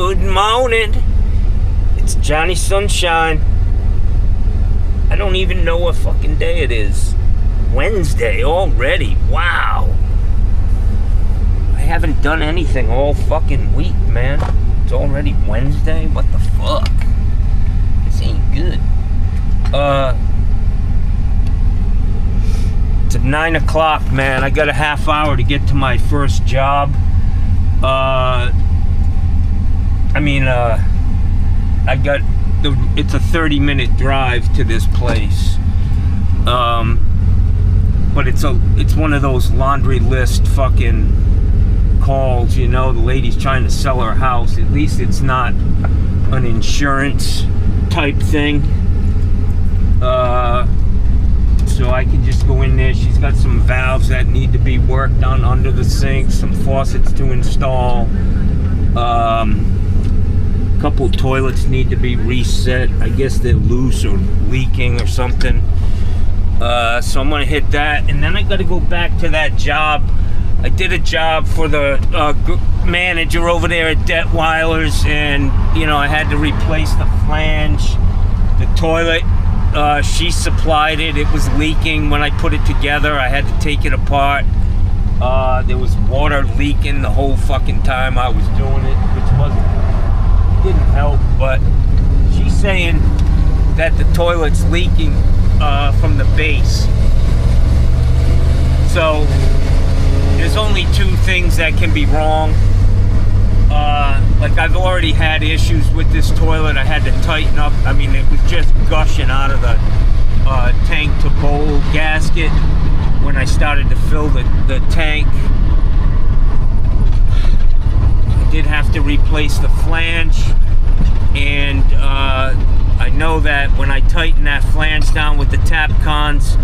Good morning. It's Johnny Sunshine. I don't even know what fucking day it is. Wednesday already. Wow. I haven't done anything all fucking week, man. It's already Wednesday? What the fuck? This ain't good. It's at 9 o'clock, man. I got a half hour to get to my first job. It's a 30-minute drive to this place. But it's one of those laundry list fucking calls, you know, the lady's trying to sell her house. At least it's not an insurance type thing. So I can just go in there. She's got some valves that need to be worked on under the sink, some faucets to install. A couple toilets need to be reset. I guess they're loose or leaking or something. So I'm gonna hit that, and then I gotta go back to that job. I did a job for the manager over there at Detweiler's, and you know, I had to replace the flange. The toilet, she supplied it. It was leaking when I put it together. I had to take it apart. There was water leaking the whole fucking time I was doing it, which didn't help. But she's saying that the toilet's leaking from the base. So there's only two things that can be wrong. Like, I've already had issues with this toilet. I had to tighten up. I mean, it was just gushing out of the tank to bowl gasket when I started to fill the tank. I did have to replace the flange, and I know that when I tighten that flange down with the tap cons,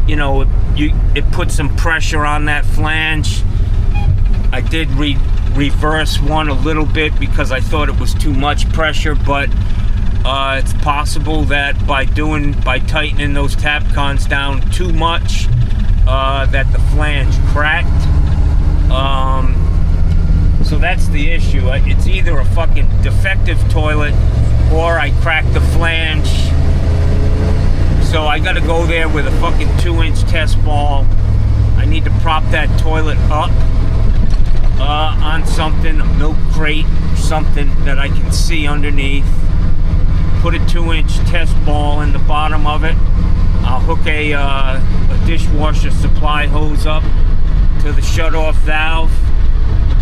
you know, it puts some pressure on that flange. I did reverse one a little bit because I thought it was too much pressure, but it's possible that by tightening those tap cons down too much, that the flange cracked. So that's the issue. It's either a fucking defective toilet or I cracked the flange. So I gotta go there with a fucking 2-inch test ball. I need to prop that toilet up on something, a milk crate or something that I can see underneath. Put a 2-inch test ball in the bottom of it. I'll hook a dishwasher supply hose up to the shut-off valve,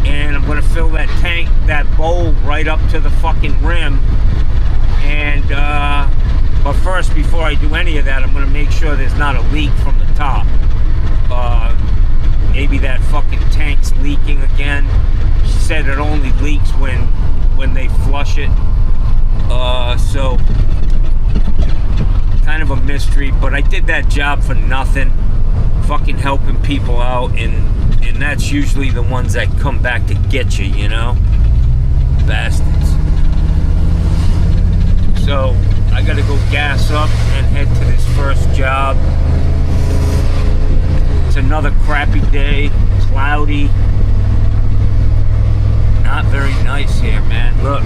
and I'm gonna fill that tank, that bowl, right up to the fucking rim. And but first, before I do any of that, I'm gonna make sure there's not a leak from the top. Maybe that fucking tank's leaking again. She said it only leaks when they flush it. So kind of a mystery, but I did that job for nothing. Fucking helping people out, and that's usually the ones that come back to get you, you know? Bastards. So I gotta go gas up and head to this first job. It's another crappy day, cloudy. Not very nice here, man. Look.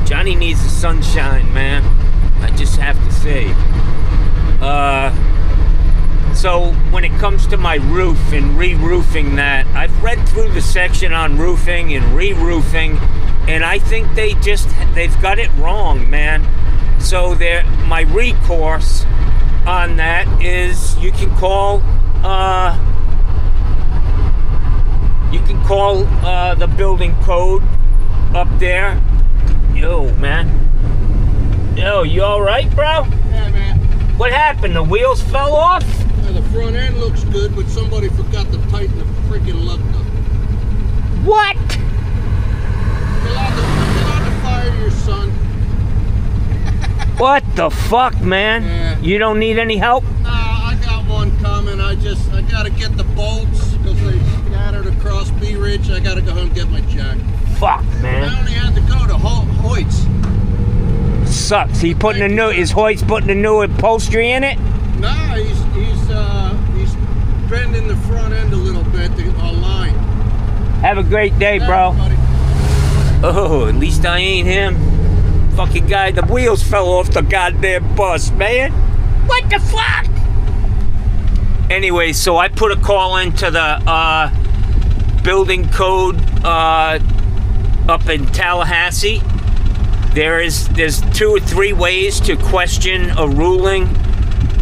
Johnny needs the sunshine, man. I just have to say. So when it comes to my roof and re-roofing that, I've read through the section on roofing and re-roofing, and I think they've got it wrong, man. So my recourse on that is you can call the building code up there. Yo, man. Yo, you alright, bro? Yeah, man. What happened? The wheels fell off? Yeah, the front end looks good, but somebody forgot to tighten the freaking lug nut. What? You're allowed to fire your son. What the fuck, man? Yeah. You don't need any help? Nah, I got one coming. I gotta get the bolts because they scattered across B Ridge. I gotta go home and get my jack. Fuck, man. I only had to go to Hoyt's. Sucks. Is Hoyt's putting a new upholstery in it? Nah, he's Have a great day, bro. Buddy. Oh, at least I ain't him. Fucking guy, the wheels fell off the goddamn bus, man. What the fuck? Anyway, so I put a call into the building code up in Tallahassee. There's 2 or 3 ways to question a ruling.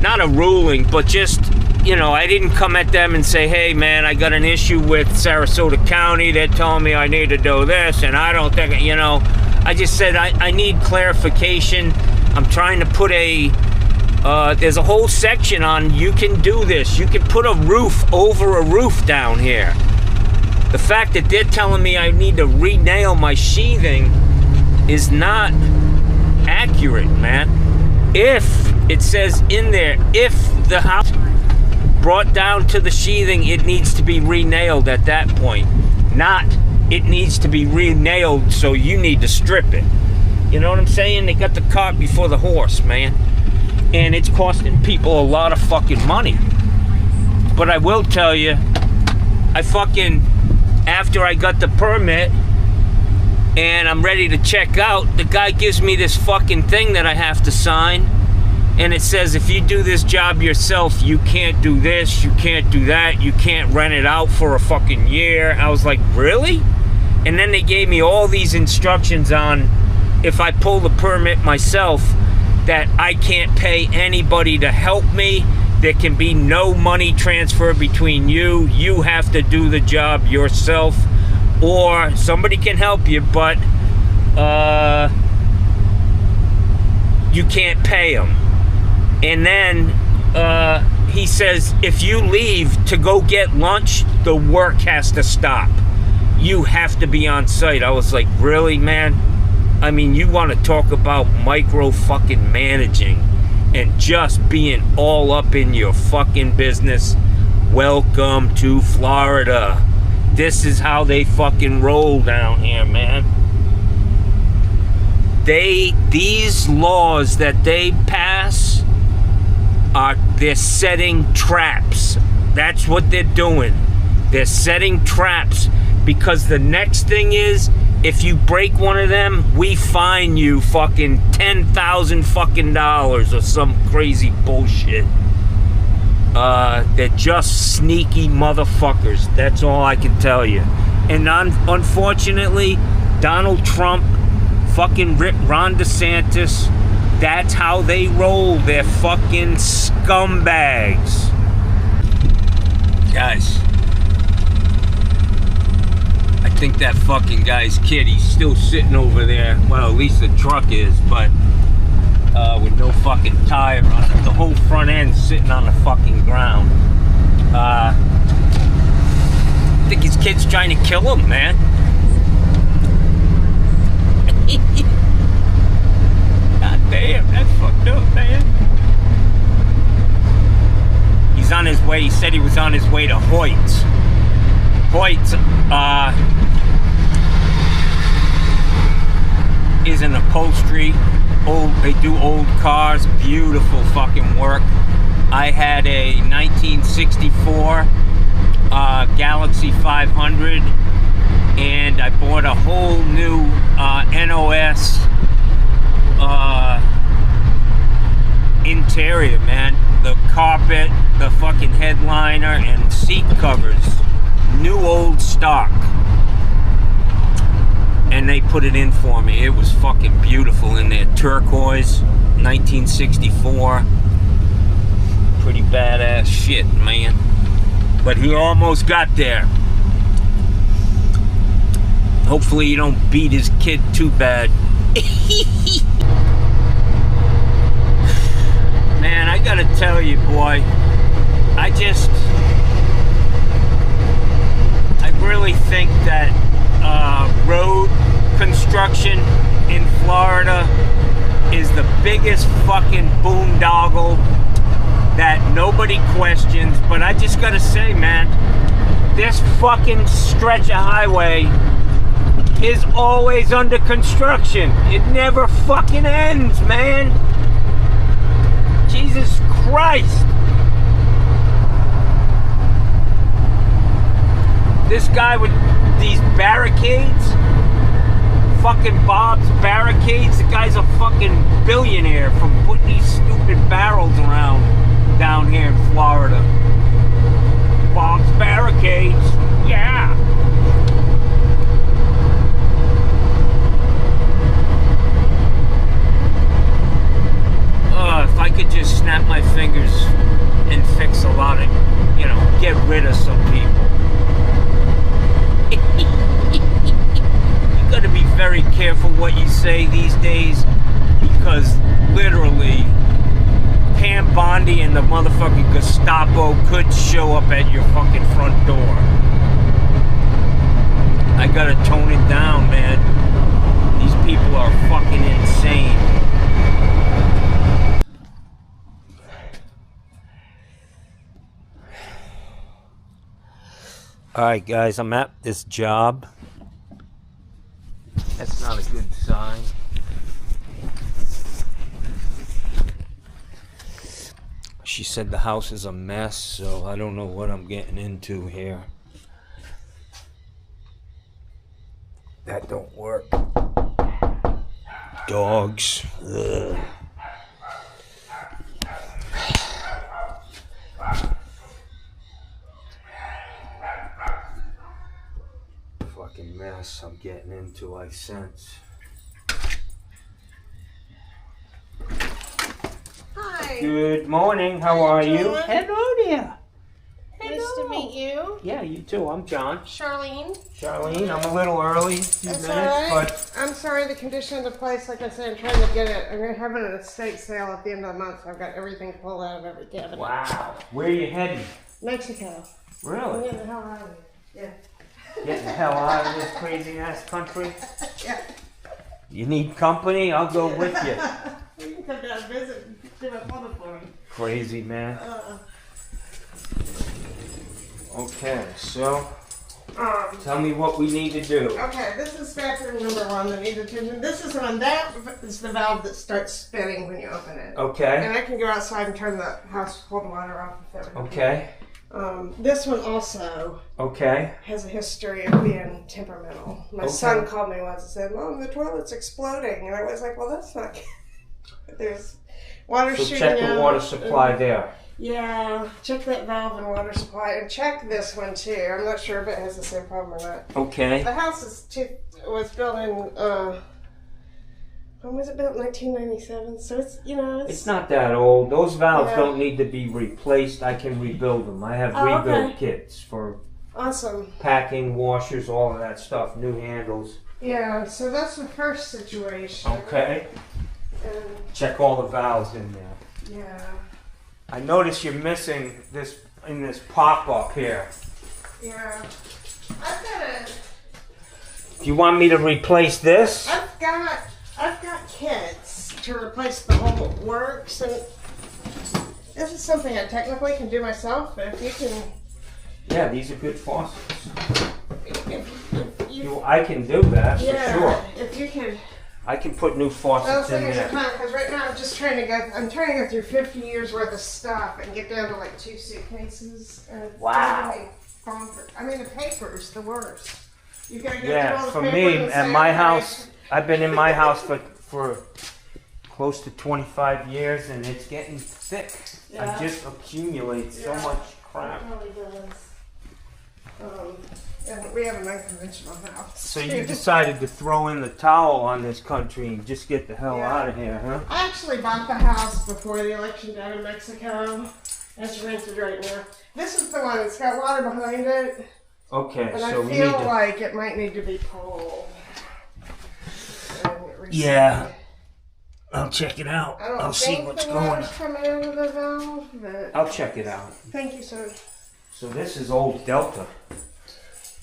Not a ruling, but just, I didn't come at them and say, hey man, I got an issue with Sarasota County. They're telling me I need to do this, and I don't think, I just said I need clarification. I'm trying to put there's a whole section on you can do this. You can put a roof over a roof down here. The fact that they're telling me I need to re-nail my sheathing is not accurate, man. If it says in there, if the house brought down to the sheathing, it needs to be re-nailed at that point. Not, it needs to be re-nailed, so you need to strip it. You know what I'm saying? They got the cart before the horse, man. And it's costing people a lot of fucking money. But I will tell you, after I got the permit and I'm ready to check out, the guy gives me this fucking thing that I have to sign. And it says, if you do this job yourself, you can't do this, you can't do that, you can't rent it out for a fucking year. I was like, really? And then they gave me all these instructions on if I pull the permit myself, that I can't pay anybody to help me. There can be no money transfer between you. You have to do the job yourself, or somebody can help you, but you can't pay them. And then he says, if you leave to go get lunch, the work has to stop. You have to be on site. I was like, really, man? I mean, you want to talk about micro fucking managing and just being all up in your fucking business? Welcome to Florida. This is how they fucking roll down here, man. These laws that they pass they're setting traps. That's what they're doing. They're setting traps, because the next thing is, if you break one of them, we fine you fucking $10,000 fucking dollars or some crazy bullshit. They're just sneaky motherfuckers. That's all I can tell you. And unfortunately, Donald Trump, fucking Ron DeSantis, that's how they roll. They're fucking scumbags. Guys, I think that fucking guy's kid, he's still sitting over there. Well, at least the truck is, but with no fucking tire on it. The whole front end's sitting on the fucking ground. I think his kid's trying to kill him, man. God damn, that's fucked up, man. He's on his way. He said he was on his way to Hoyt's. Hoyt's is an upholstery. They do old cars. Beautiful fucking work. I had a 1964 Galaxy 500, and I bought a whole new NOS interior, man. The carpet, the fucking headliner, and seat covers. New old stock. And they put it in for me. It was fucking beautiful in there. Turquoise, 1964. Pretty badass shit, man. But he almost got there. Hopefully you don't beat his kid too bad. Man, I gotta tell you, boy, I really think that road construction in Florida is the biggest fucking boondoggle that nobody questions. But I just gotta say, man, this fucking stretch of highway is always under construction. It never fucking ends, man. Jesus Christ. This guy with these barricades. Fucking Bob's Barricades. The guy's a fucking billionaire from putting these stupid barrels around down here in Florida. Bob's Barricades. Yeah. If I could just snap my fingers and fix a lot of, you know, get rid of some people. You gotta be very careful what you say these days, because literally Pam Bondi and the motherfucking Gestapo could show up at your fucking front door. I gotta tone it down, man. These people are fucking insane. Alright guys, I'm at this job. That's not a good sign. She said the house is a mess, so I don't know what I'm getting into here. That don't work. Dogs. Ugh. Fucking mess I'm getting into, I sense. Hi. Good morning, how are you? doing? Hello there. Nice to meet you. Yeah, you too. I'm John. Charlene. Charlene, I'm a little early, a few That's minutes, all right. but I'm sorry the condition of the place, like I said, I'm trying to get it. I'm having an estate sale at the end of the month, so I've got everything pulled out of every cabinet. wow. Where are you heading? Mexico. I'm Really? getting the hell out of here. Getting the hell out of this crazy ass country? Yeah. You need company? I'll go with you. You can come down and visit and do my photo for me. Crazy man. Okay, so tell me what we need to do. Okay, this is bathroom number one that needs attention. This is when that is the valve that starts spinning when you open it. Okay. And I can go outside and turn the house cold water off if that would help. Okay. This one also Okay. has a history of being temperamental. My son called me once and said, "Mom, the toilet's exploding." And I was like, "Well, that's not good." There's water So shooting check the out. water supply there. Yeah, check that valve and water supply. And check this one too. I'm not sure if it has the same problem or not. Okay. The house was built in, when was it built? 1997. So it's, you know, It's not that old. Those valves Yeah. don't need to be replaced. I can rebuild them. I have rebuild kits for awesome. packing, washers, all of that stuff, new handles. Yeah, so that's the first situation. Okay. And, Check all the valves in there. yeah. I notice you're missing this in this pop-up here. Yeah. Do you want me to replace this? I've got kits to replace the whole works, and this is something I technically can do myself, but if you can, Yeah, these are good faucets. if you I can do that yeah, for sure. if you could. I can put new Those faucets in things are there. fun, because right now I'm trying to go through 50 years worth of stuff and get down to like 2 suitcases. And it's Wow. driving me bonkers. I mean, the paper's the worst. You gotta get Yeah, through all the for paper me, and at say, my okay. house, I've been in my house for close to 25 years, and it's getting thick. Yeah. I just accumulate so Yeah. much crap. It really does. And we have an unconventional house. So you decided to throw in the towel on this country and just get the hell Yeah. out of here, huh? I actually bought the house before the election down in Mexico. It's rented right now. This is the one that's got water behind it, Okay, and so I we need feel to. like it might need to be pulled. Yeah. I'll check it out. I don't I'll see think what's the going water's on. coming out of the valve, but I'll check it out. thank you, sir. So this is old Delta.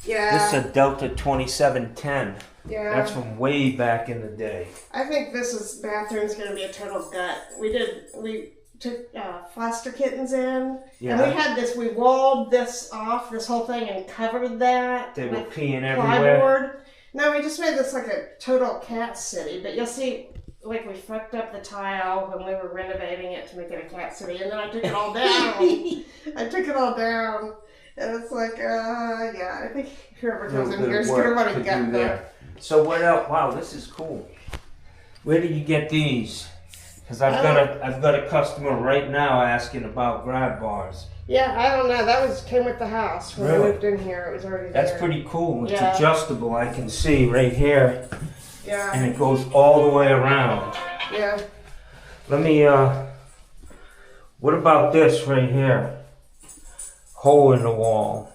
Yeah. This is a Delta 2710. Yeah. That's from way back in the day. I think this bathroom's gonna be a total gut. We took foster kittens in, Yeah. and we had this. We walled this off, this whole thing, and covered that. They were with peeing everywhere. plywood. No, we just made this like a total cat city. But you'll see, like we fucked up the tile when we were renovating it to make it a cat city, and then I took it all down. I took it all down And it's like, yeah, I think whoever comes in Little bit here of is going to work want to to do get there. there. So what else? Wow, this is cool. Where did you get these? Because I've got a customer right now asking about grab bars. Yeah, I don't know. That came with the house when Really? I moved in here. It was already there. That's pretty cool. It's Yeah. adjustable. I can see right here, Yeah. and it goes all the way around. Yeah. Let me. What about this right here? Hole in the wall.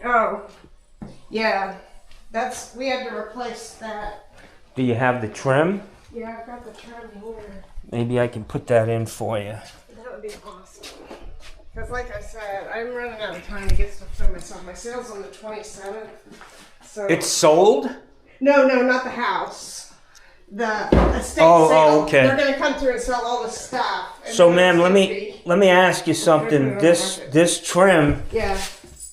Oh, yeah. We had to replace that. Do you have the trim? Yeah, I've got the trim here. Maybe I can put that in for you. That would be awesome. Because like I said, I'm running out of time to get stuff done myself. My sale's on the 27th. So It's sold? No, not the house. The estate Oh, sale. okay. They're going to come through and sell all the stuff. And So, then ma'am, it's let gonna me ask you something. This trim, Yeah.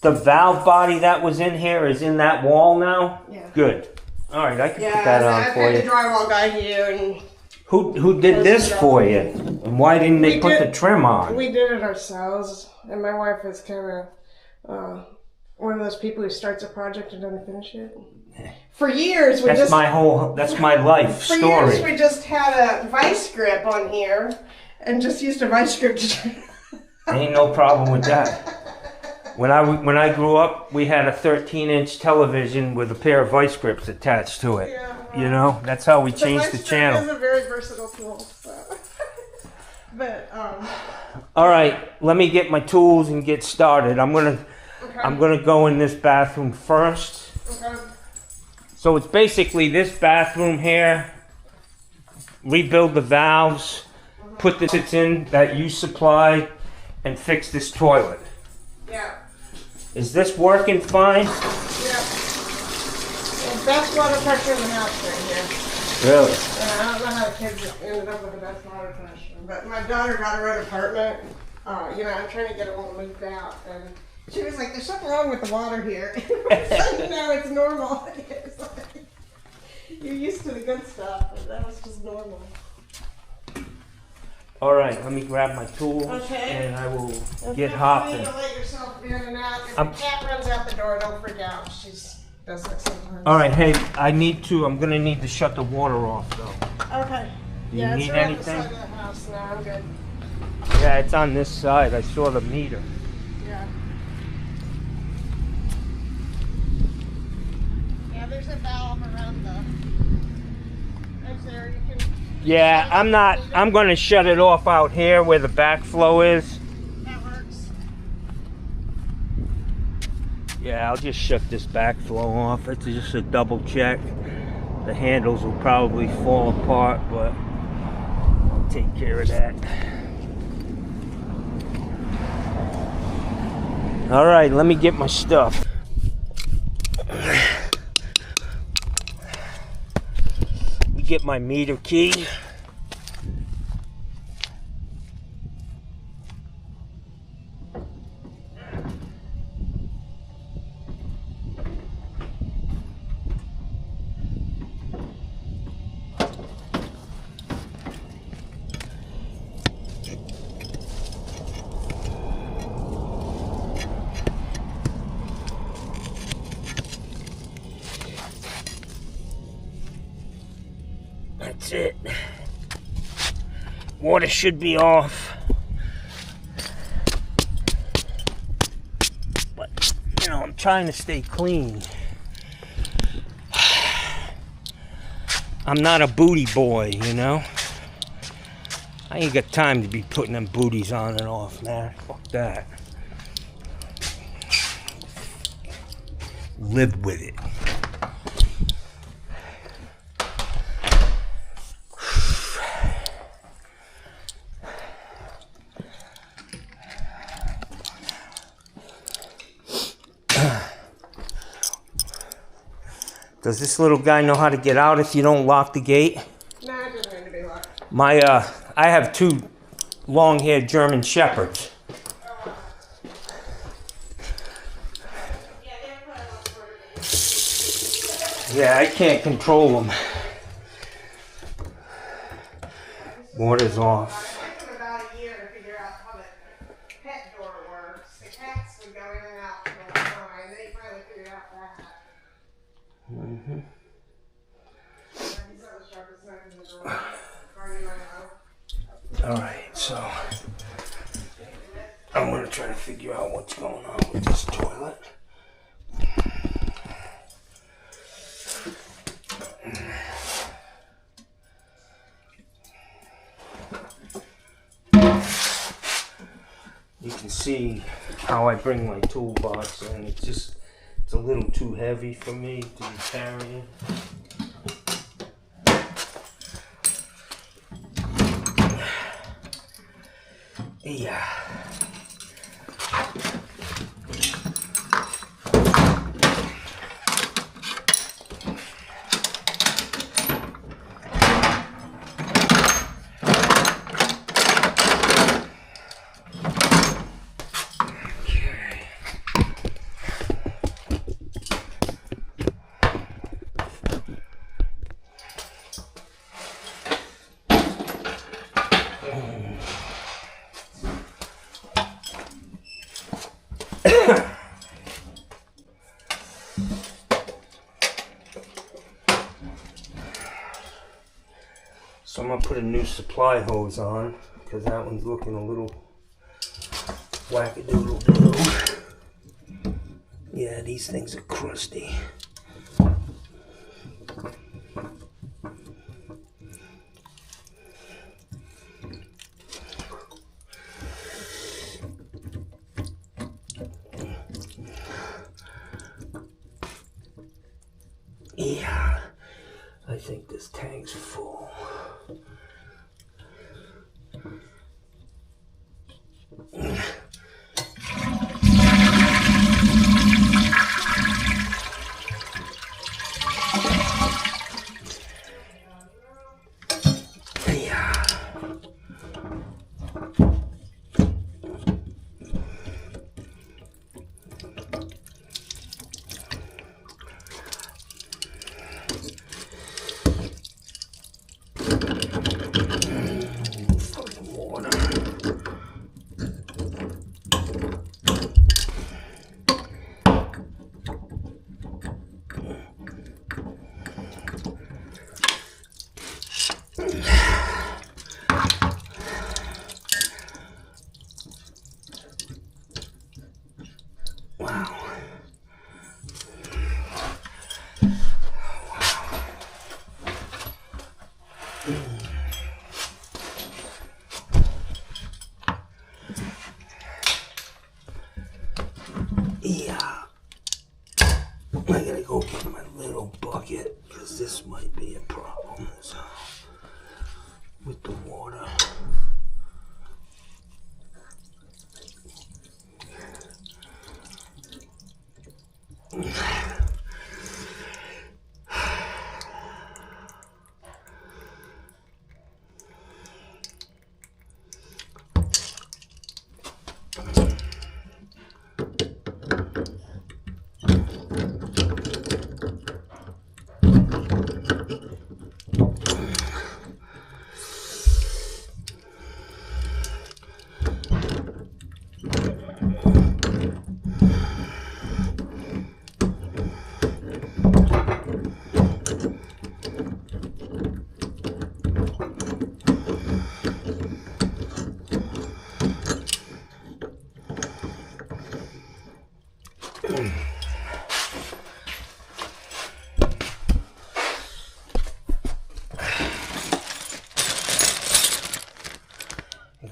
the valve body that was in here is in that wall now? Yeah. Good. All right, I can Yeah, put that on I've for had you. the drywall guy here, and Who did this for you? And why didn't they put the trim on? we did it ourselves. And my wife is kind of one of those people who starts a project and doesn't finish it. For years, That's my life for story. years we just had a vice grip on here, and just used a vice grip to turn. Ain't no problem with that. When I grew up, we had a 13-inch television with a pair of vice grips attached to it. Yeah. You know, that's how we changed the channel. It's a very versatile tool. So. But All right, let me get my tools and get started. I'm gonna go in this bathroom first. okay. So it's basically this bathroom here. Rebuild the valves, put the faucets in that you supplied, and fix this toilet. Yeah. Is this working fine? Yeah. Well, best water pressure in the house right here. Really? I don't know how the kids ended up with the best water pressure, but my daughter got her own apartment. I'm trying to get her all moved out, and she was like, "There's something wrong with the water here." No, it's normal. It's like, you're used to the good stuff, but that was just normal. All right, let me grab my tools and I will get hopping. You let yourself in and out. If I'm- the cat runs out the door, don't freak out. She does that sometimes. All right, hey, I'm gonna need to shut the water off though. Okay. Do you Yeah, need it's around anything? the side of the house now. I'm good. Yeah, it's on this side. I saw the meter. Yeah. Yeah, there's a valve around the edge there. You can. Yeah, I'm gonna shut it off out here where the backflow is. That works. Yeah, I'll just shut this backflow off. It's just a double check. The handles will probably fall apart, but I'll take care of that. All right, let me get my stuff. Get my meter key. That's it. Water should be off. But, I'm trying to stay clean. I'm not a booty boy, I ain't got time to be putting them booties on and off, man. Fuck that. Live with it. Does this little guy know how to get out if you don't lock the gate? No, it doesn't need to be locked. I have two long-haired German shepherds. Yeah, I can't control them. Water's off. It took about a year to figure out how the pet door works. works. The cats would go in and out all the time. They finally figured out that. Mm-hmm. He's not the sharpest knife in the drawer. Guardian my house. Alright, so I'm gonna try to figure out what's going on with this toilet. You can see how I bring my toolbox in. It's a little too heavy for me to be carrying. Yeah. So I'm gonna put a new supply hose on because that one's looking a little wackadoodle-doo. Yeah, these things are crusty. Yeah, I think this tank's full. Yeah, I gotta go get my little bucket because this might be a problem with the water.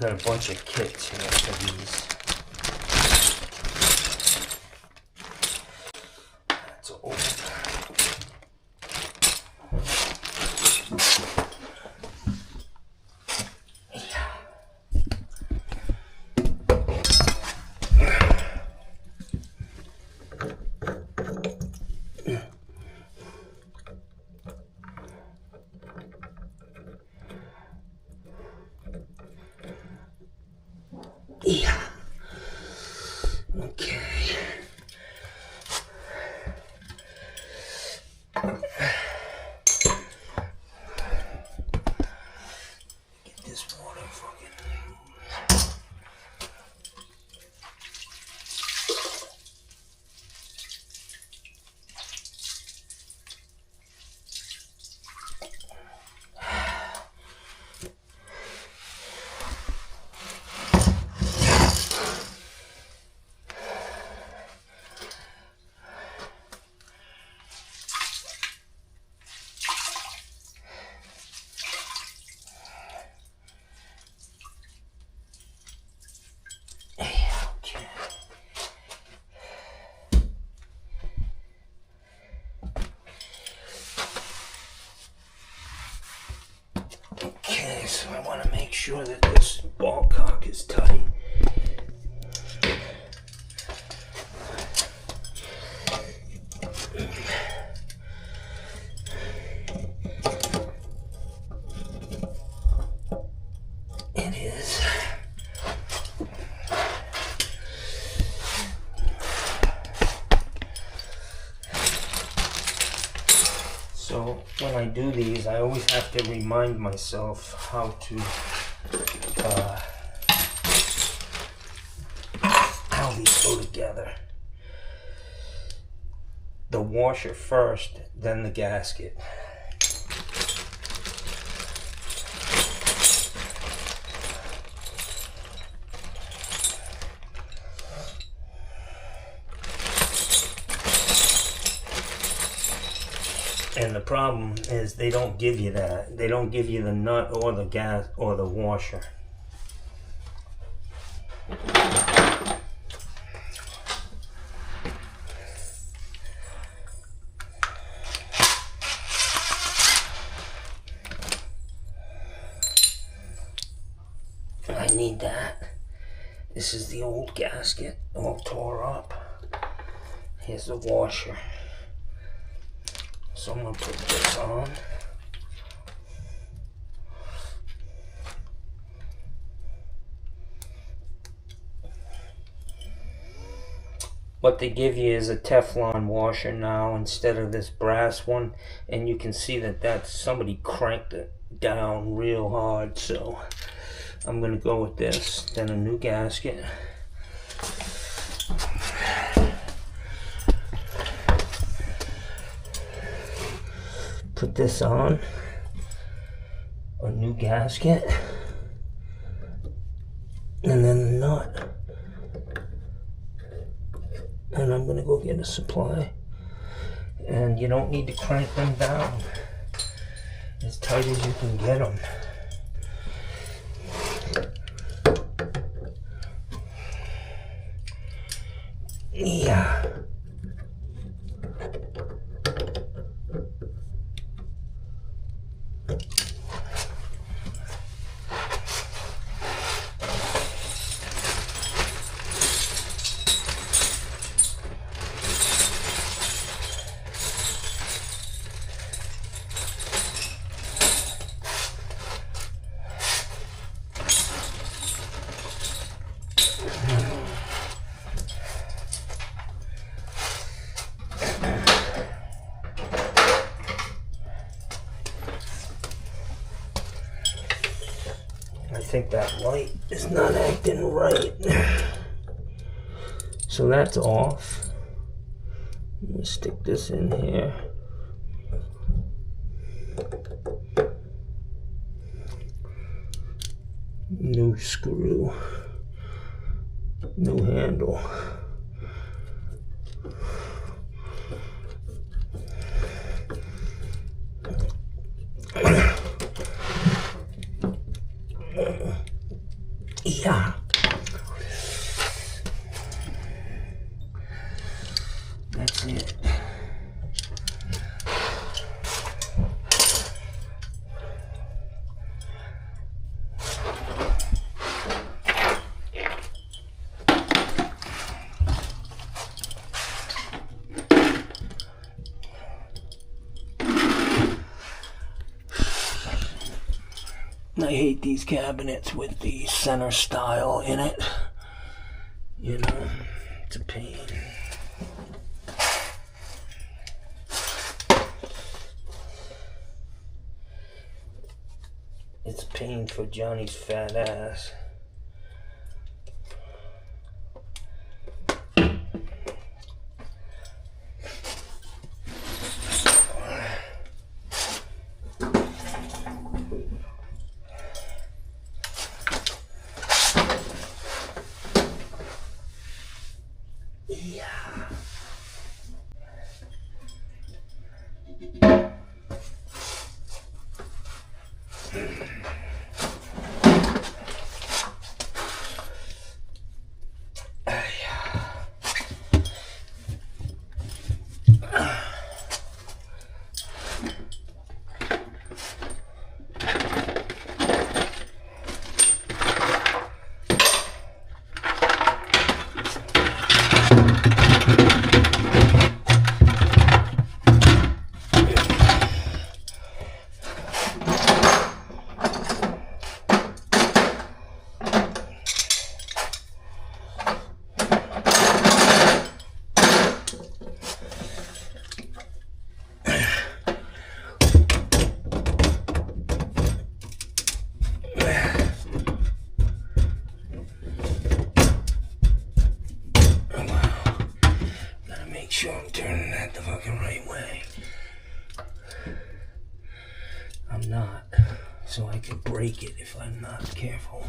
Got a bunch of kits here for these. That's old. Yeah. Okay. Get this water fucking. make sure that this ball cock is tight. It is. So when I do these, I always have to remind myself how these go together. The washer first, then the gasket. And the problem is they don't give you that. They don't give you the nut or the gas or the washer. I need that. This is the old gasket, all tore up. Here's the washer. So I'm going to put this on. What they give you is a Teflon washer now instead of this brass one, and you can see that somebody cranked it down real hard. So I'm going to go with this, then a new gasket. Put this on, a new gasket, and then the nut. And I'm gonna go get a supply. And you don't need to crank them down. As tight as you can get them. Yeah. I think that light is not acting right. So that's off. I'm gonna stick this in here. New screw. New handle. Yeah. That's it. I hate these cabinets with the center style in it. You know, it's a pain. It's a pain for Johnny's fat ass. sure I'm turning that the fucking right way. I'm not. So I could break it if I'm not careful.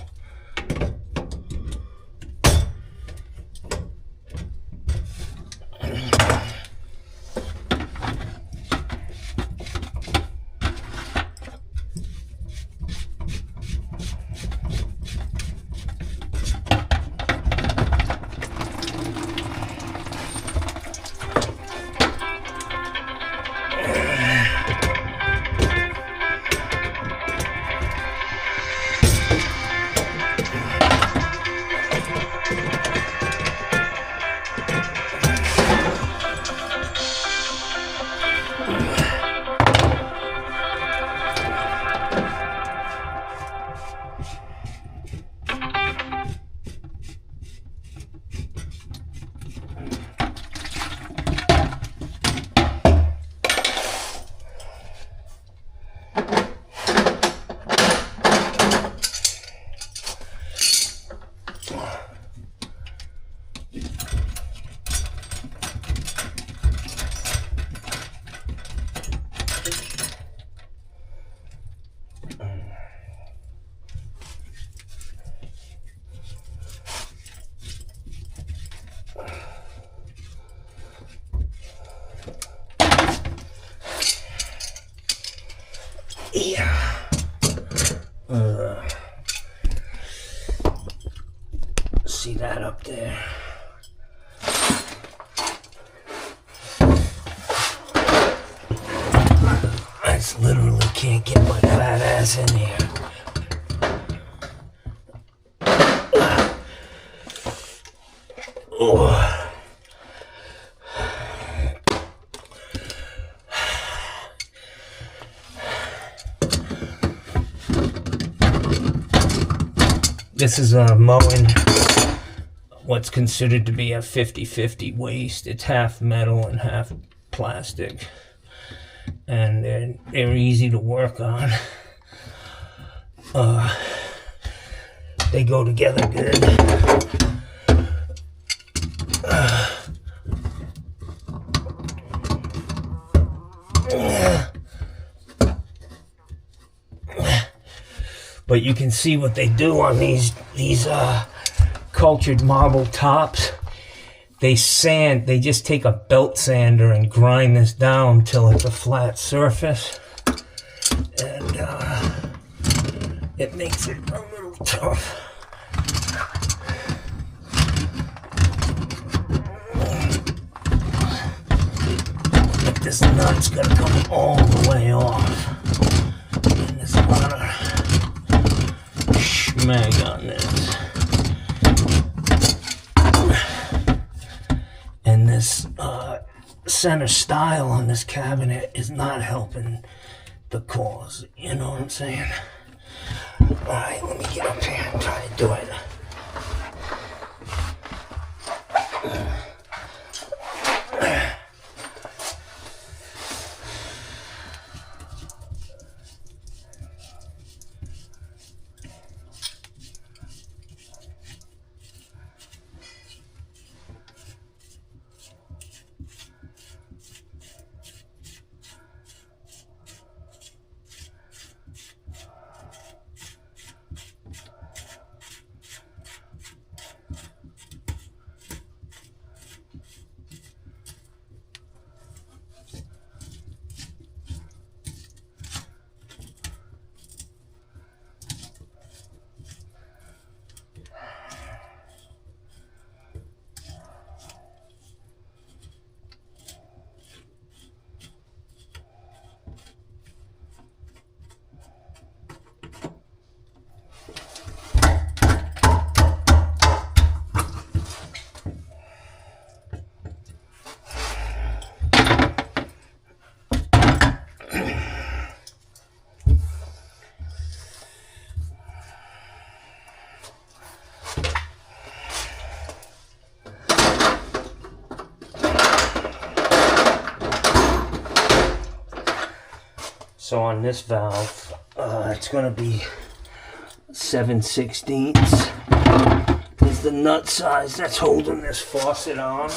Yeah. See that up there? I just literally can't get my fat ass in here. Oh. This is mowing what's considered to be a 50-50 waste. It's half metal and half plastic. And they're easy to work on. They go together good. But you can see what they do on these cultured marble tops. They just take a belt sander and grind this down till it's a flat surface. And it makes it a little tough. But this nut's gotta come all the way off. And there's a lot of schmag on this. And this center stile on this cabinet is not helping the cause. You know what I'm saying? Alright, let me get up here and try to do it. So on this valve, it's going to be 7/16 is the nut size that's holding this faucet on.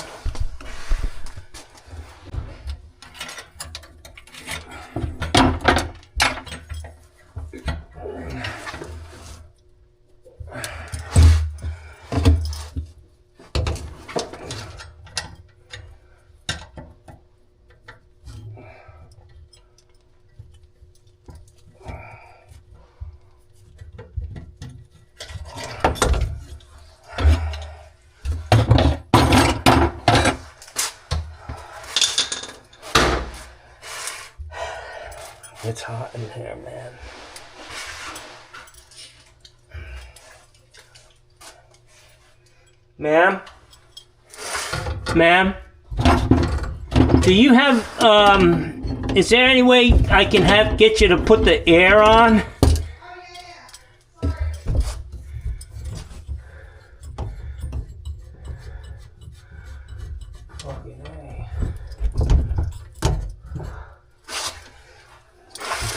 It's hot in here, man. Ma'am? Ma'am? Do you have, is there any way I can get you to put the air on?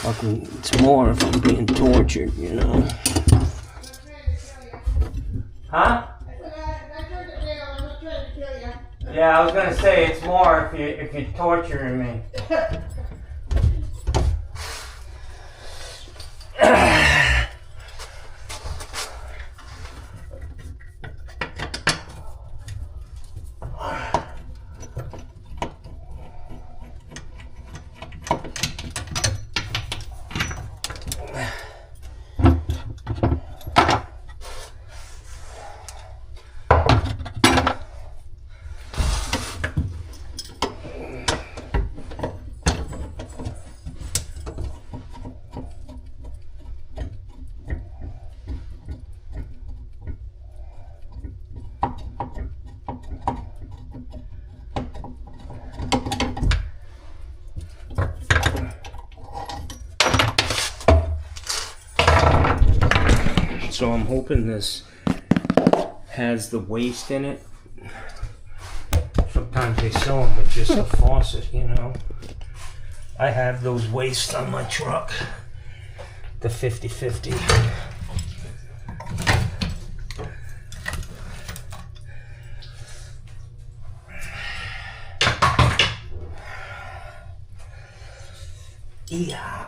Fucking, it's more if I'm being tortured, you know. Huh? Yeah, I was gonna say it's more if you're torturing me. So I'm hoping this has the waste in it. Sometimes they sell them with just a faucet, you know. I have those wastes on my truck. The 50/50. Yeah.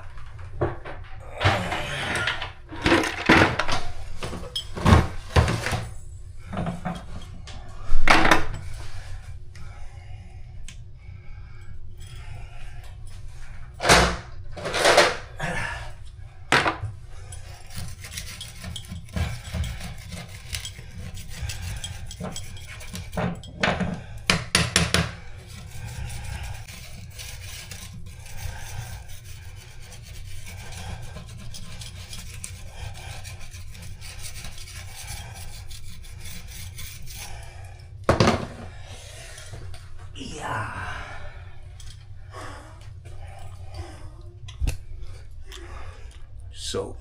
So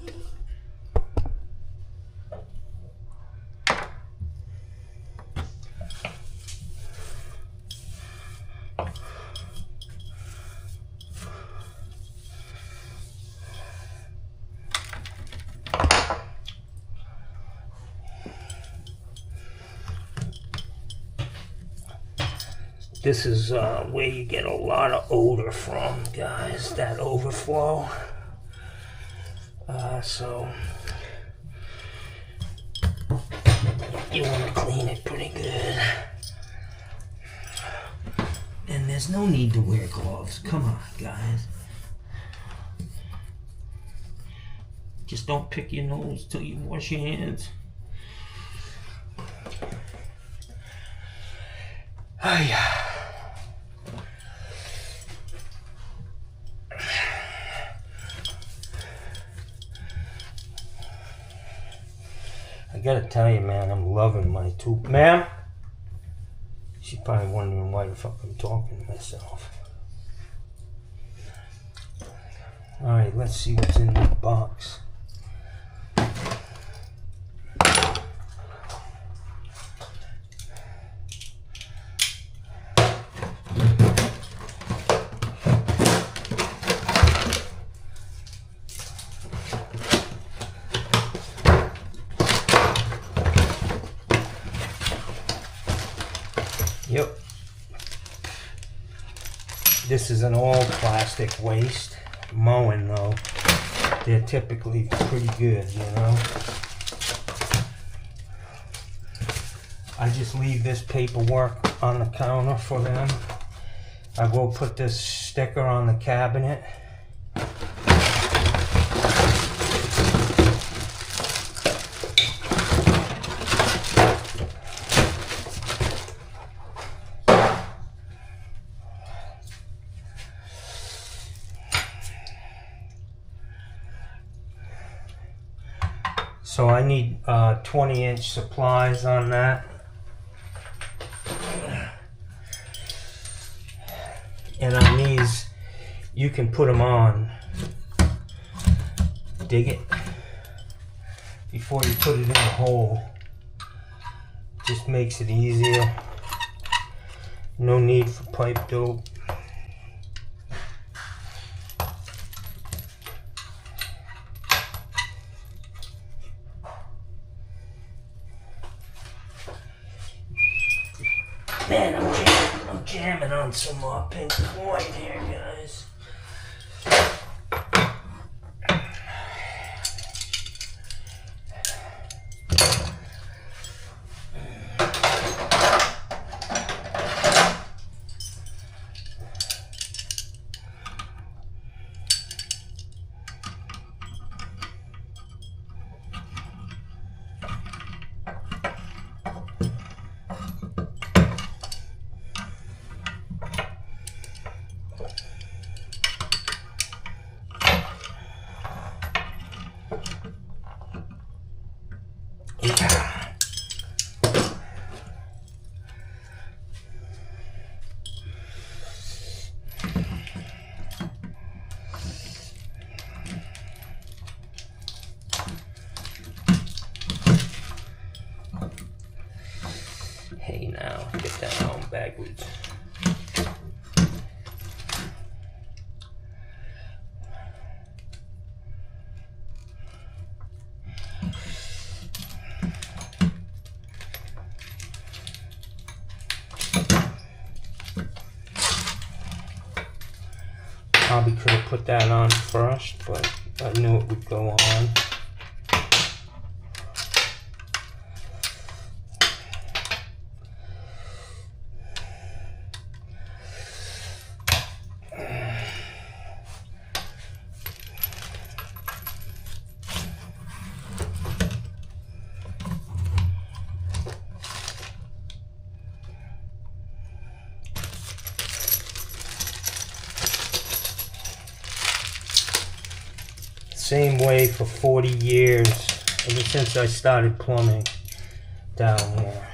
this is where you get a lot of odor from, guys, that overflow. So you want to clean it pretty good. And there's no need to wear gloves. Come on, guys. Just don't pick your nose till you wash your hands. Oh, yeah. I gotta tell you, man, I'm loving my tooth. Ma'am? She's probably wondering why the fuck I'm talking to myself. Alright, let's see what's in the box. Yep. This is an all plastic waste. Mowing though, they're typically pretty good, you know. I just leave this paperwork on the counter for them. I will put this sticker on the cabinet. So I need 20-inch supplies on that. And on these, you can put them on. Dig it before you put it in the hole. Just makes it easier. No need for pipe dope. Man, I'm jamming on some Pink Floyd here, guys. Hey, now get that on backwards. Probably could have put that on first, but I knew it would go on. Same way for 40 years, ever since I started plumbing down here.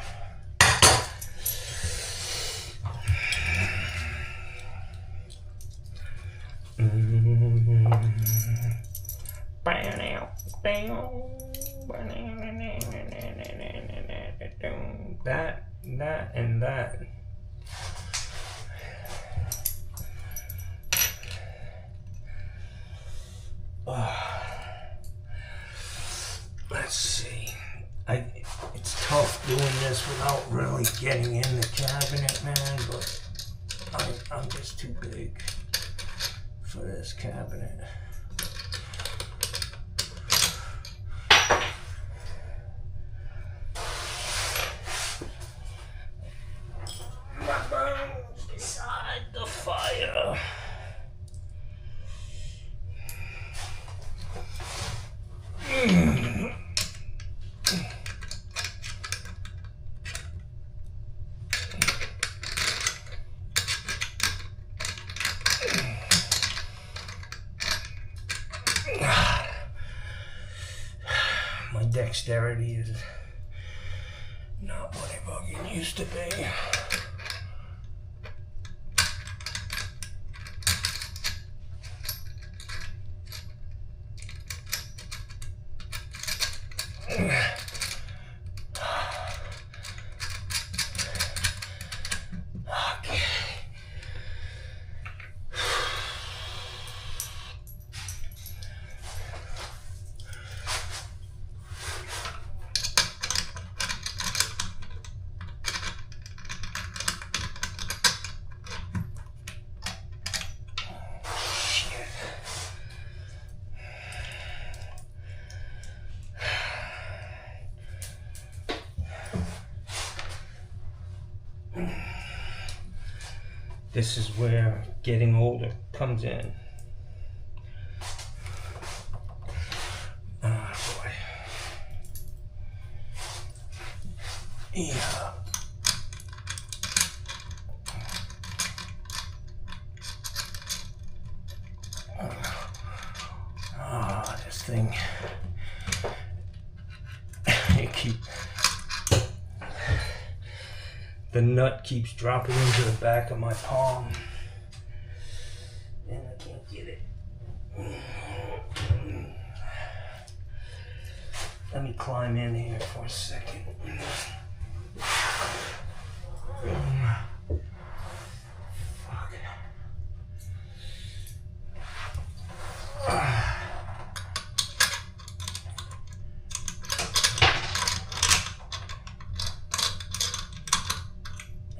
That, and that. Let's see. It's tough doing this without really getting in the cabinet, man, but I'm just too big for this cabinet. My bones beside the fire. My dexterity is not what it fucking used to be. This is where getting older comes in. Oh boy. Yeah. Oh, this thing the nut keeps dropping into the back of my palm. And I can't get it. Let me climb in here for a second. Fuck.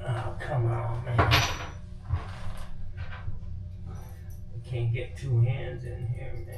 Oh, come on, man. I can't get two hands in here, man.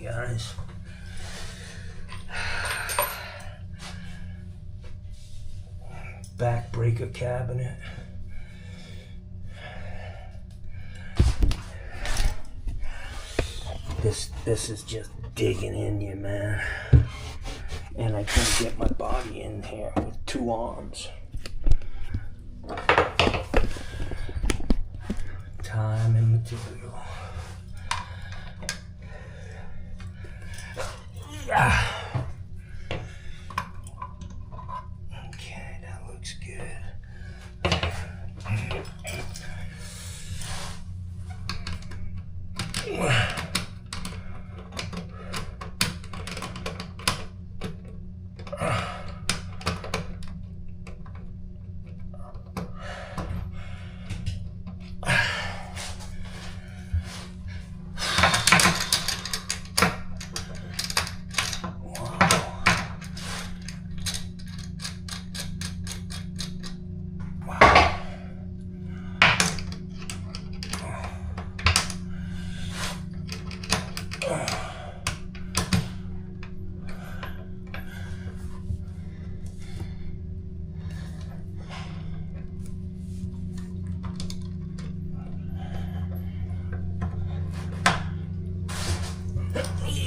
Guys, backbreaker cabinet. This is just digging in you, man. And I can't get my body in here with two arms. Time and material. Yeah. Okay, that looks good.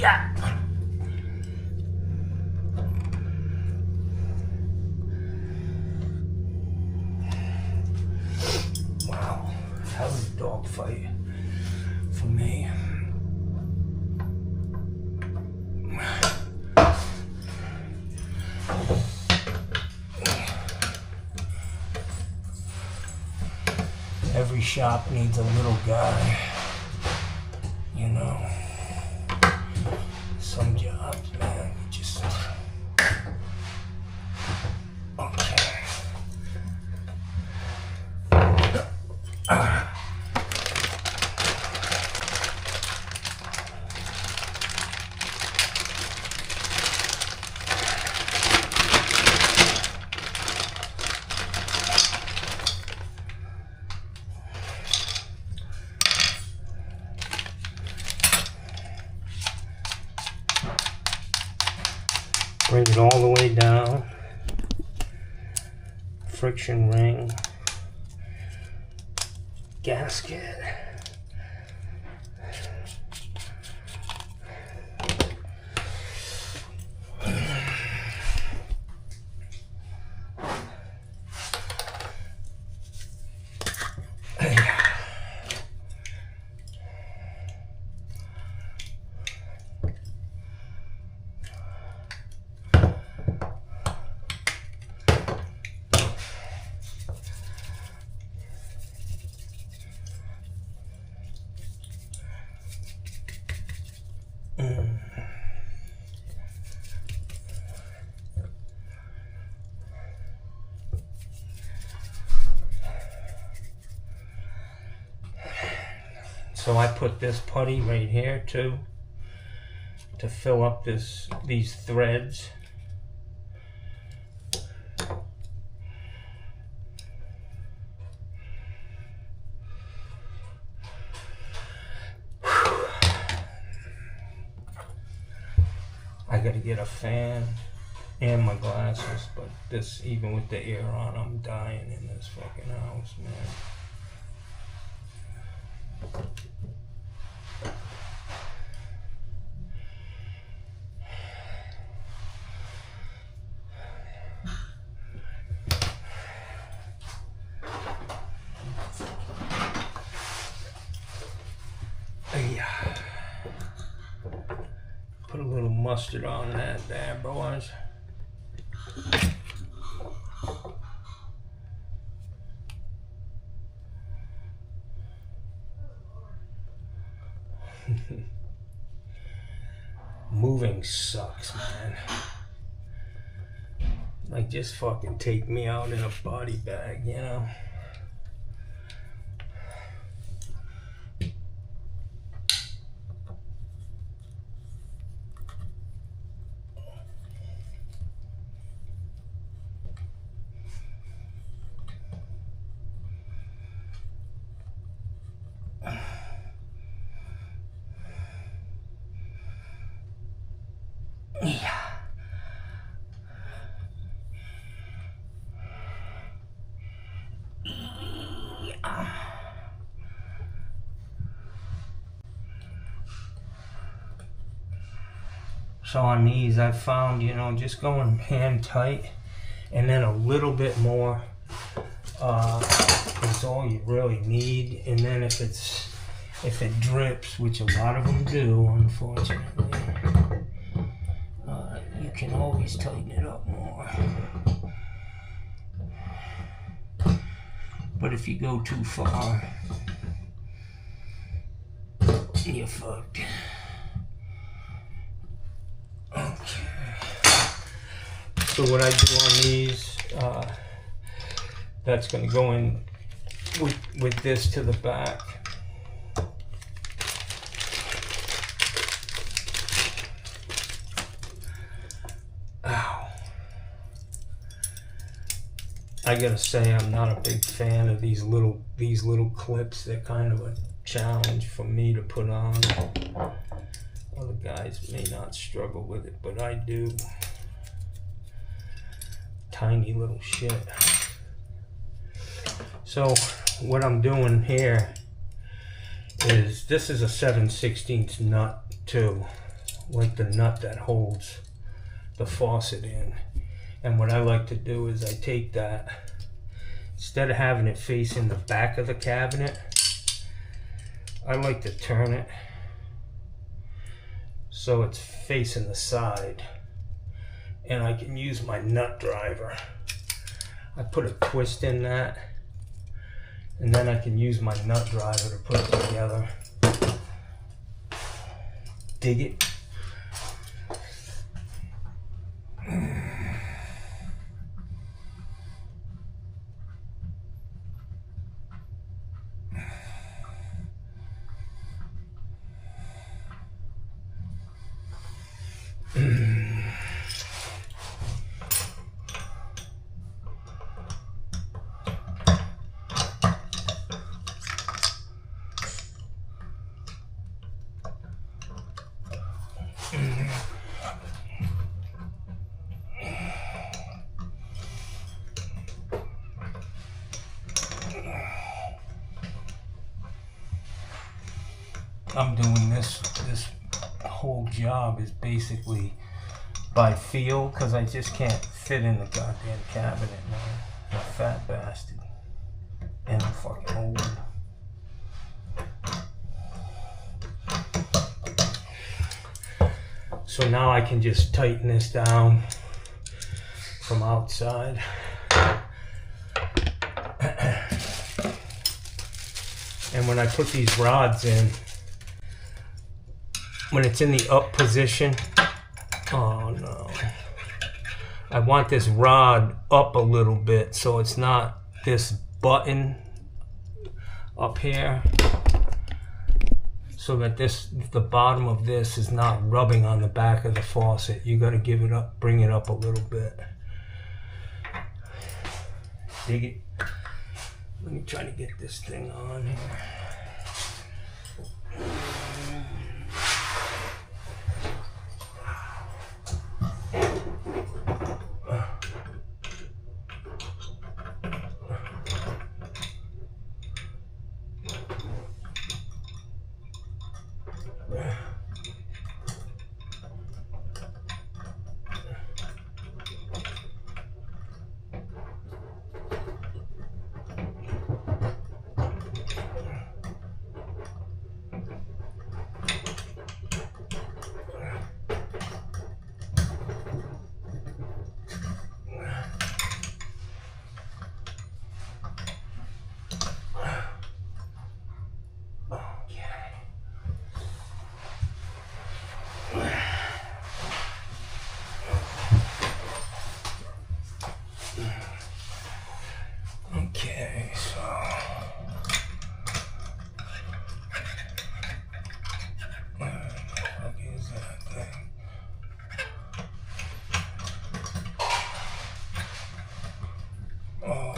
Yeah. Wow, that was a dogfight for me. Every shop needs a little guy, you know. Some jobs, man, just okay. Bring it all the way down. Friction ring. Gasket. So I put this putty right here too to fill up these threads. I gotta get a fan and my glasses, but this, even with the air on, I'm dying in this fucking house, man. Yeah. Put a little mustard on that there, boys. Moving sucks, man. Like, just fucking take me out in a body bag, you know? Yeah. So on these, I've found, you know, just going hand tight and then a little bit more is all you really need. And then if it drips, which a lot of them do, unfortunately, you can always tighten it up more. But if you go too far, you're fucked. Okay. So what I do on these, that's going to go in with this to the back. Ow. I gotta say, I'm not a big fan of these little clips. They're kind of a challenge for me to put on. Other guys may not struggle with it, but I do. Tiny little shit. So what I'm doing here is, this is a 7/16 nut too, like the nut that holds the faucet in. And what I like to do is I take that, instead of having it facing the back of the cabinet, I like to turn it so it's facing the side, and I can use my nut driver. I put a twist in that, and then I can use my nut driver to put it together. Dig it? I'm doing this whole job is basically by feel, because I just can't fit in the goddamn cabinet, man. I'm a fat bastard. And I'm fucking old. So now I can just tighten this down from outside. And when I put these rods in, when it's in the up position, oh no, I want this rod up a little bit so it's not this button up here. so that the bottom of this is not rubbing on the back of the faucet. You got to give it up, bring it up a little bit. Dig it. Let me try to get this thing on here. Okay, so what the fuck is that thing? Oh.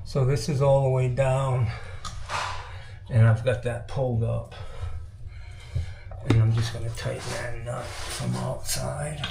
So this is all the way down, and I've got that pulled up, and I'm just going to tighten that nut from outside.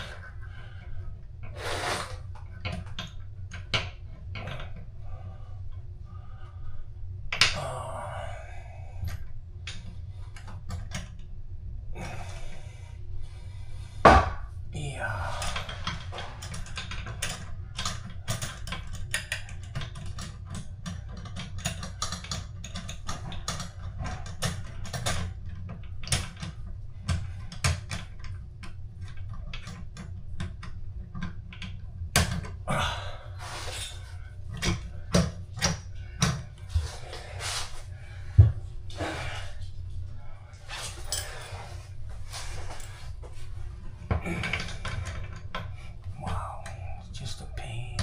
Wow, it's just a pain.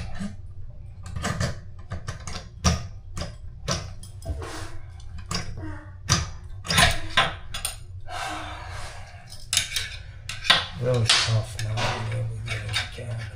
Really tough now to be able to get in the cabinet.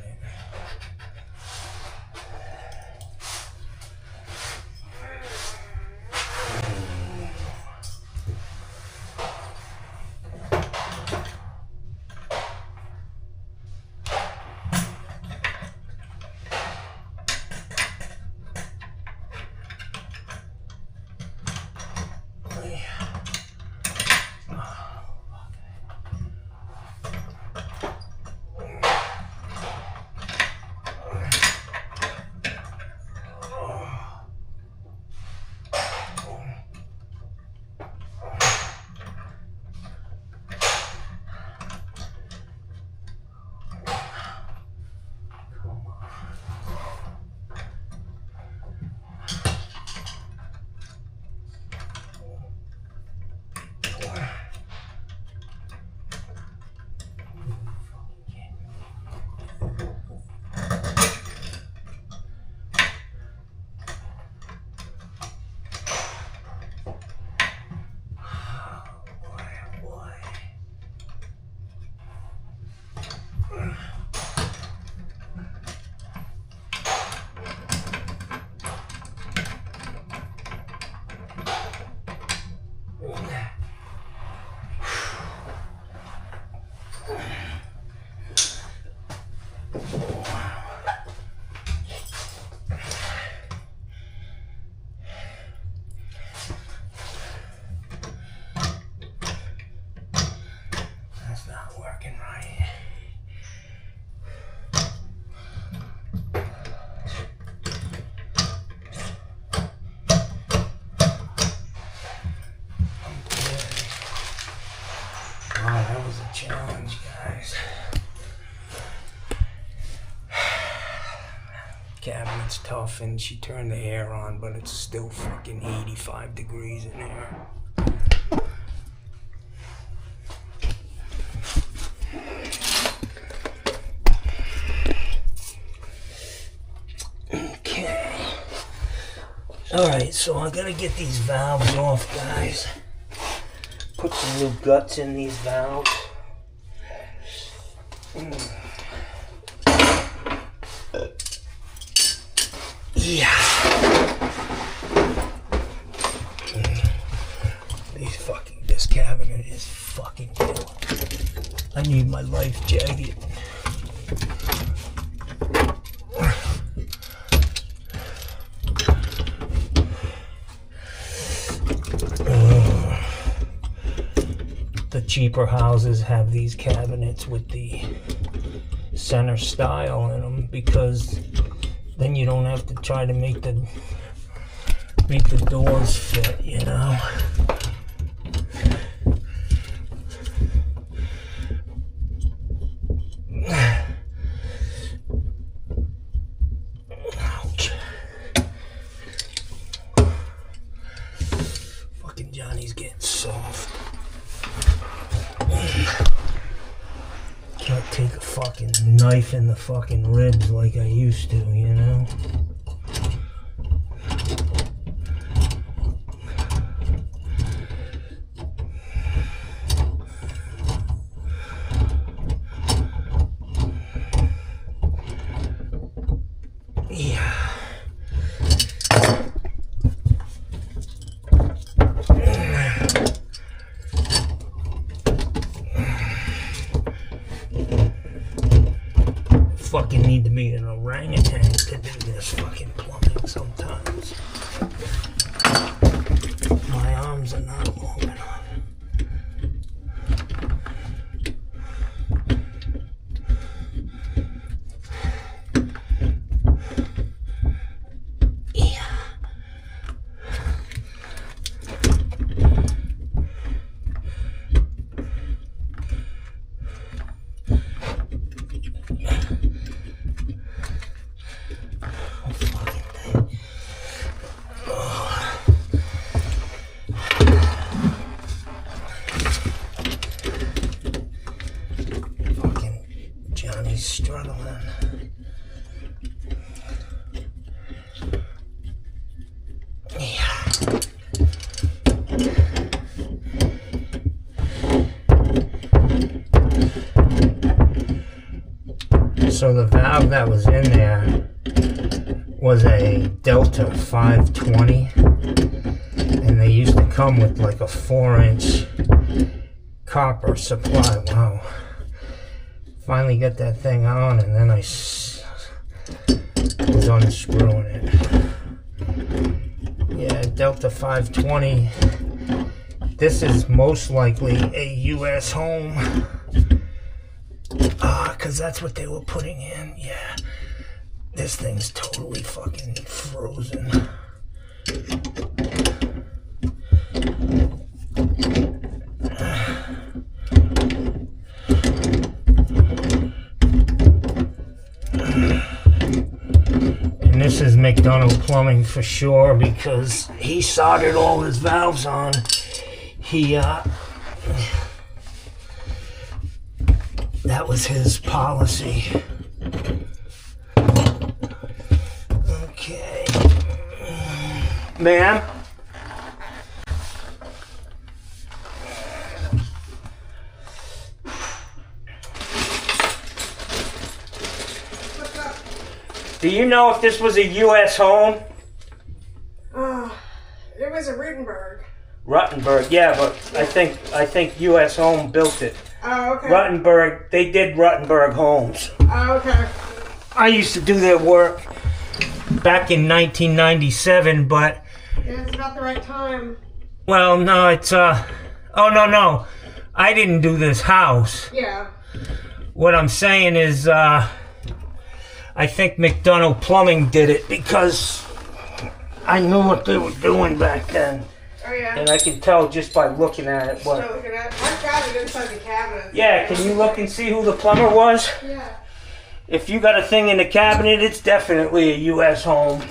That's not working right. Wow, that was a challenge, guys. Cabinet's tough, and she turned the air on, but it's still fucking 85 degrees in there. Okay. Alright, so I gotta get these valves off, guys. Put some new guts in these valves. Yeah. This cabinet is fucking killer. I need my life jacket. The cheaper houses have these cabinets with the center style in them because then you don't have to try to make the doors fit, you know. Ouch. Fucking Johnny's getting soft. Can't take a fucking knife in the fucking ribs like I used to, you know? Yeah. Fucking need to be an orangutan to do this fucking plumbing sometimes. My arms are not long enough. Yeah. Johnny's struggling. Yeah. So the valve that was in there was a Delta 520, and they used to come with like a 4-inch copper supply. Wow. Finally got that thing on, and then I was unscrewing it. Yeah, Delta 520. This is most likely a US home. Because that's what they were putting in. Yeah. This thing's totally fucking frozen. This is McDonough Plumbing for sure because he soldered all his valves on. That was his policy. Okay. Ma'am? Do you know if this was a U.S. home? It was a Rutenberg. Ruttenberg, yeah, but I think U.S. Home built it. Oh, okay. Ruttenberg, they did Ruttenberg homes. Oh, okay. I used to do their work back in 1997, but... Yeah, it's about the right time. Well, no, it's, oh, no. I didn't do this house. Yeah. What I'm saying is, I think McDonough Plumbing did it because I knew what they were doing back then. Oh, yeah? And I can tell just by looking at it. What? So looking at, I've got it inside the cabinet. Yeah, can you look and see who the plumber was? Yeah. If you got a thing in the cabinet, it's definitely a U.S. home.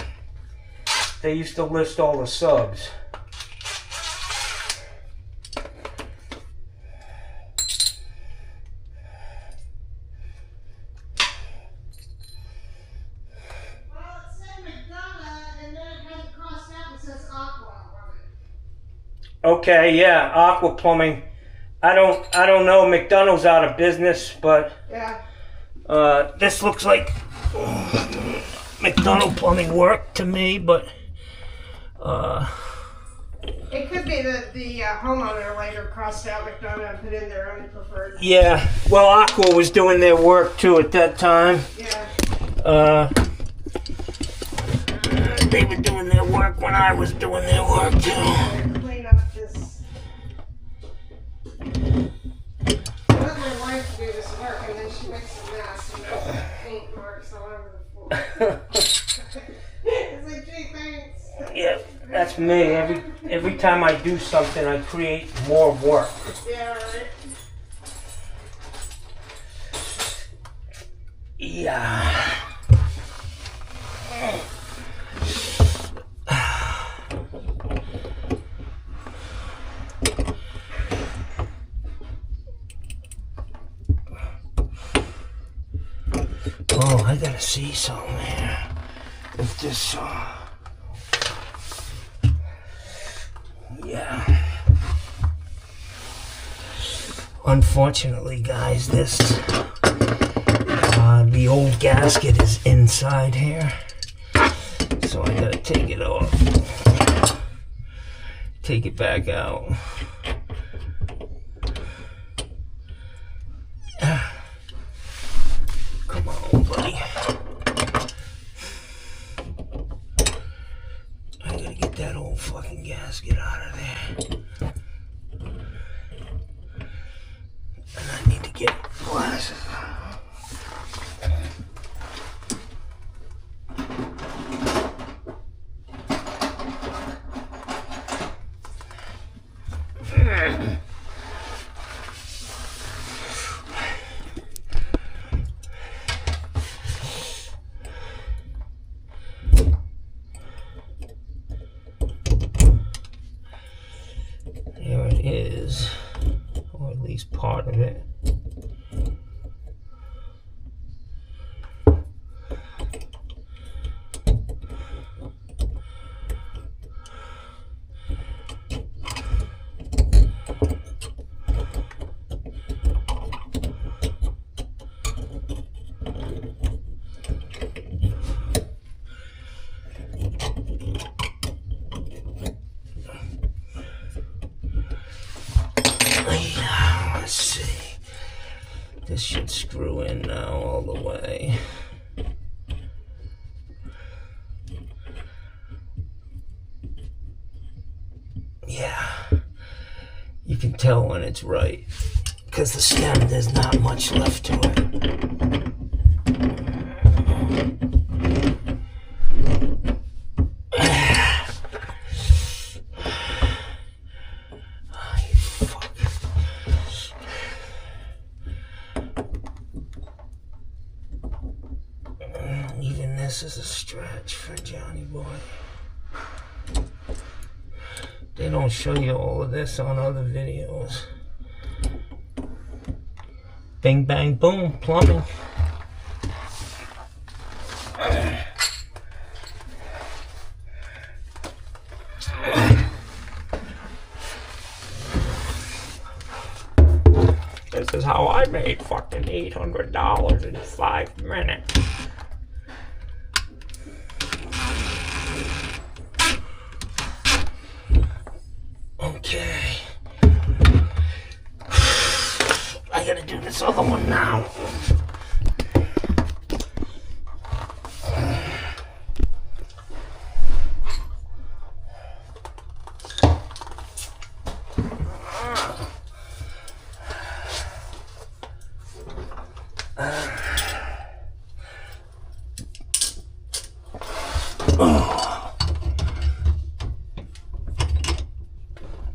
They used to list all the subs. Well, it said McDonough, and then it had it crossed out Okay, yeah, Aqua Plumbing. I don't know. McDonald's out of business, but Yeah. this looks like McDonald Plumbing work to me, but It could be that the homeowner later crossed out McDonough and put in their own preferred. yeah. Well, Aqua was doing their work too at that time. Yeah. They were doing their work when I was doing their work too. Clean up this. I let my wife do this work, and then she makes a mess and there's paint marks all over the floor. It's like, gee, thanks. Yeah, that's me. Every time I do something, I create more work. Yeah, right. Yeah. Oh, I gotta see something here. If this, yeah. Unfortunately, guys, this, the old gasket is inside here. So I gotta take it off. Take it back out. Come on, buddy. I gotta get that old fucking gasket out of there. And I need to get glasses. Here it is, or at least part of it. Let's see. This should screw in now all the way. Yeah. You can tell when it's right. Because the stem, there's not much left to it. Even this is a stretch for Johnny Boy. They don't show you all of this on other videos. Bing, bang, boom, plumbing. This is how I made fucking $800 in 5 minutes. Okay. I gotta do this other one now.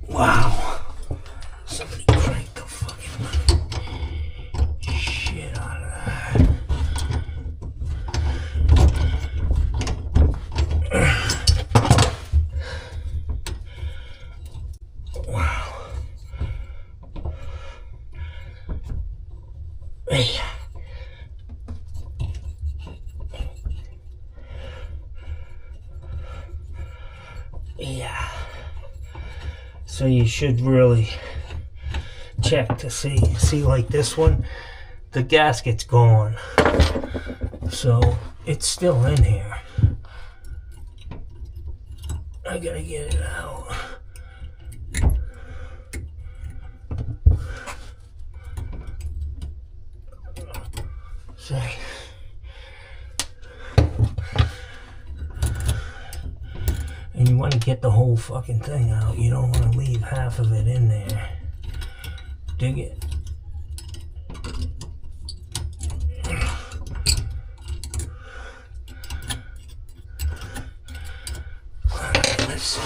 Wow. Somebody crank the fucking shit out of that. Wow. Hey. Yeah. So you should really check to see. See, like this one, the gasket's gone. So it's still in here. I gotta get it out. See. And you want to get the whole fucking thing out. You don't want to leave half of it in there. Dig it. Alright, let's see.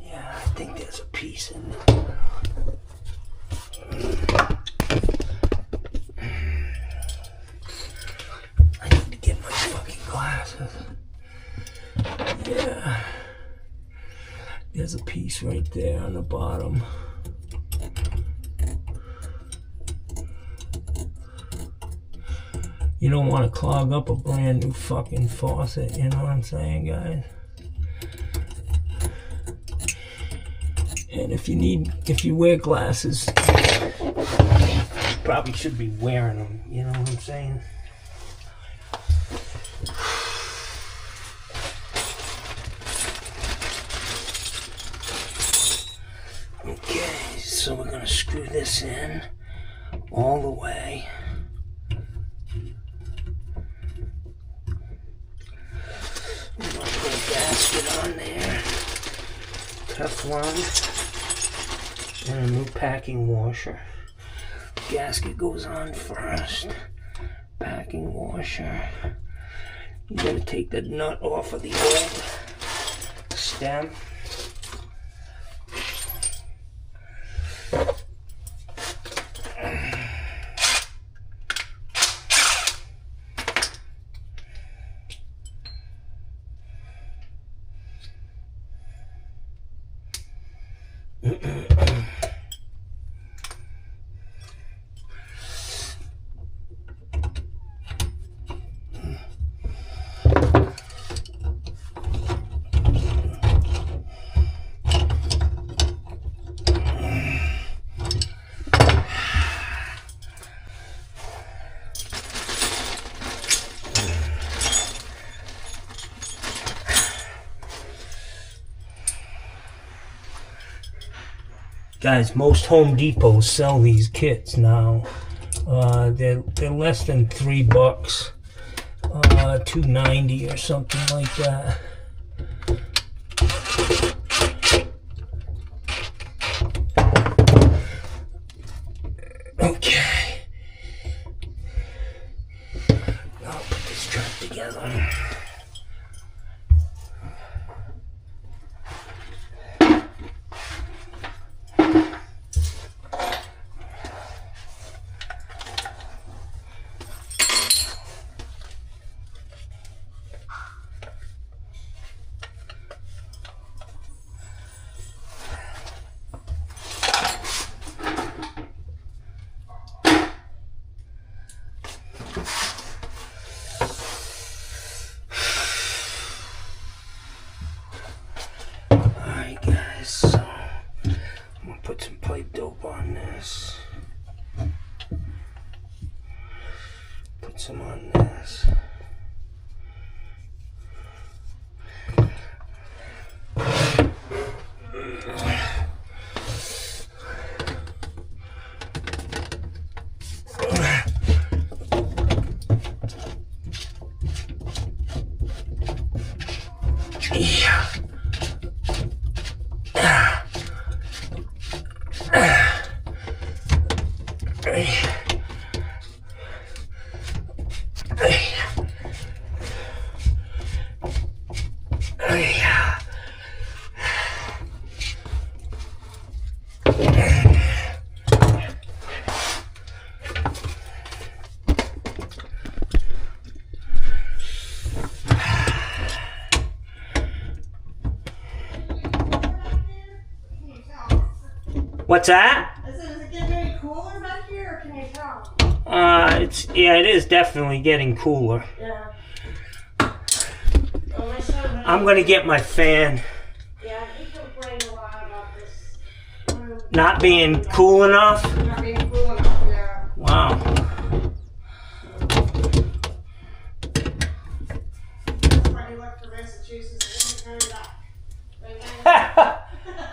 Yeah, I think there's a piece in there. Yeah, there's a piece right there on the bottom. You don't want to clog up a brand new fucking faucet, you know what I'm saying, guys? And if you wear glasses, you probably should be wearing them, you know what I'm saying? Okay, so we're gonna screw this in all the way. We're gonna put a gasket on there, Teflon, and a new packing washer. Gasket goes on first, packing washer. You gotta take the nut off of the old stem. Guys, most Home Depots sell these kits now. They're less than $3, $2.90 or something like that. Okay. I'll put this truck together. Put some pipe dope on this. Put some on this. Yeah. What's that? I said, is it getting any cooler back here, or can you tell? It is definitely getting cooler. Yeah. Oh, my son, I'm gonna get my fan. yeah, he complained a lot about this. Not being cool enough. Not being cool enough, yeah. Wow. That's why he left for Massachusetts and he turned back.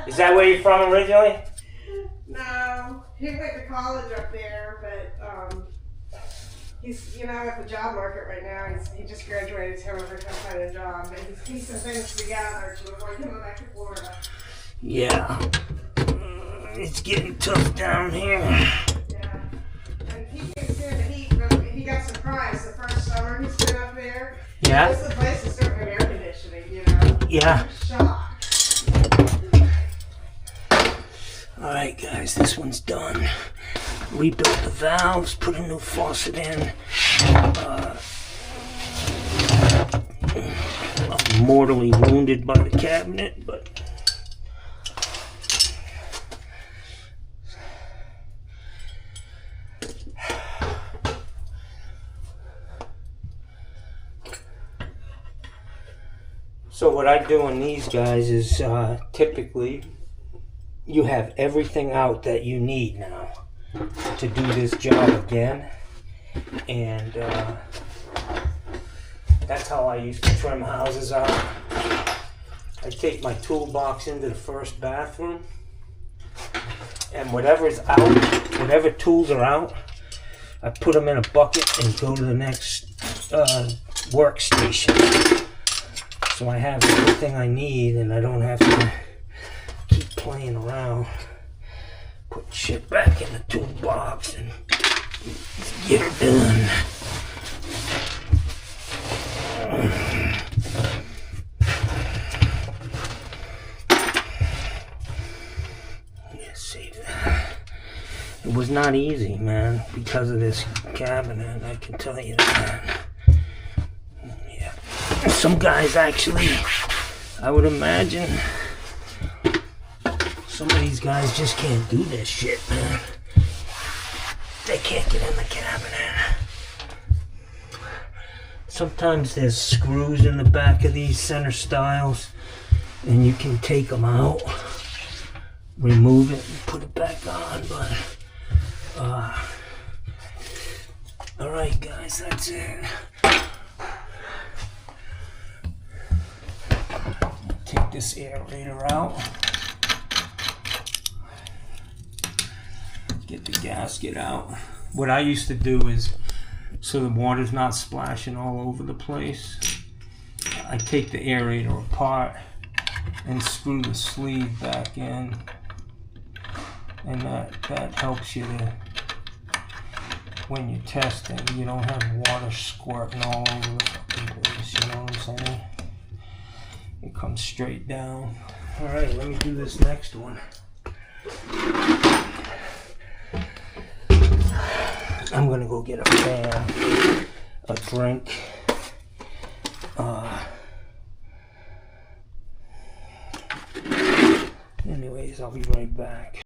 Is that where you're from originally? No, he went to college up there, but he's, at the job market right now. He just graduated, he's having to find a job, but he's piecing things together to avoid coming back to Florida. Yeah. It's getting tough down here. Yeah. And he gets here in the heat, but he got surprised the first summer he's been up there. Yeah. This is the place to start with air conditioning, Yeah. Shock. Alright guys, this one's done. Rebuilt the valves, put a new faucet in. I'm mortally wounded by the cabinet, but so what I do on these guys is typically you have everything out that you need now to do this job again, and that's how I used to trim houses out. I take my toolbox into the first bathroom, and whatever's out, whatever tools are out, I put them in a bucket and go to the next workstation. So I have everything I need and I don't have to keep playing around. Put shit back in the toolbox and get her done. Let's see. It was not easy, man, because of this cabinet, I can tell you that. Yeah. Some guys actually, I would imagine, some of these guys just can't do this shit, man. They can't get in the cabinet. Sometimes there's screws in the back of these center stiles, and you can take them out, remove it, and put it back on, but alright guys, that's it. Take this aerator out. Get the gasket out. What I used to do is, so the water's not splashing all over the place, I take the aerator apart and screw the sleeve back in, and that helps you to, when you're testing, you don't have water squirting all over the fucking place, you know what I'm saying? It comes straight down. Alright, let me do this next one. I'm gonna go get a fan, a drink, anyways, I'll be right back.